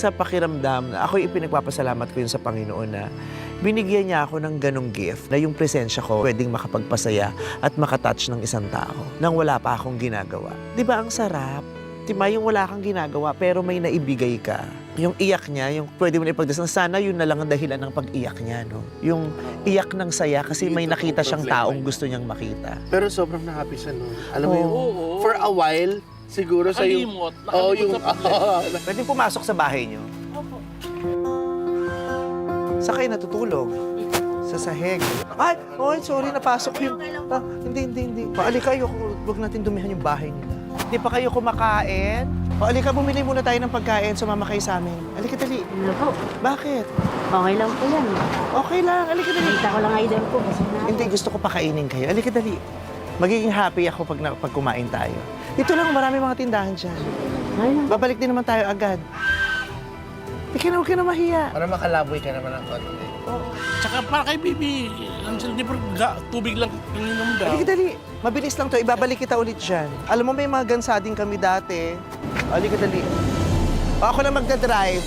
Sa pakiramdam, ako'y ipinagpapasalamat ko yun sa Panginoon na binigyan niya ako ng ganong gift na yung presensya ko pwedeng makapagpasaya at makatouch ng isang tao nang wala pa akong ginagawa. Di ba ang sarap? Diba yung wala kang ginagawa pero may naibigay ka. Yung iyak niya, yung pwede mo na ipagdasal, sana yun na lang ang dahilan ng pag-iyak niya, no? Yung iyak ng saya kasi may nakita siyang taong gusto niyang makita. Pero sobrang na-happy siya nun. Alam mo yun, Oo. for a while, siguro sa yung... Nakalimot. Oo, yung... Pwede pumasok sa bahay niyo. Opo. Sa kayo natutulog? Sa sahig. Ay, oh, sorry, napasok yung... hindi. Paalika kayo, huwag natin dumihan yung bahay nila. Hindi pa kayo kumakain? Paalika, bumili muna tayo ng pagkain, sumama kayo sa amin. Alika, dali. Ano po? Bakit? Okay lang po yan. Okay lang, alika, dali. Nakita ko lang idol ko. Kasi na Hindi, gusto ko pakainin kayo. Alika, dali. Magiging happy ako pag kumain tayo. Dito lang, marami mga tindahan dyan. Ay lang. Babalik din naman tayo agad. Huwag ka na mahiya. Para makalaboy ka naman ng konti. Tsaka para kay Bibi, di ba tubig lang ininom daw. Alika, dali. Mabilis lang to. Ibabalik kita ulit dyan. Alam mo, may mga gansading kami dati. Alika, dali. O, ako na magdadrive.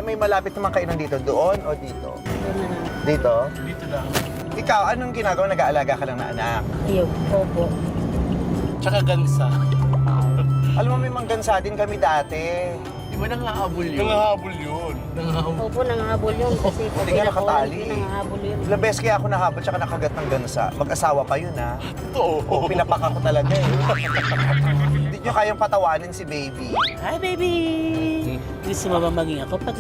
May malapit naman kainan dito? Doon o dito? Dito? Dito lang. Ikaw, anong ginagawa? Nag-aalaga ka lang na anak? Iyo, opo. Tsaka gansa. Alam mo, may mga gansadin kami dati. Di ba nangahabol yun? Nangahabol yun. Opo, nangahabol yun. Kasi Hindi nga nakatali. nangahabol yun. Ilang beses kaya ako nahabol tsaka nakagat ng gansa. Mag-asawa pa yun, ha? Totoo. Oo, pinapaka ko talaga, eh. Hindi nyo kayang patawanin si baby. Hi, baby! Gusto mo ba maging ako pag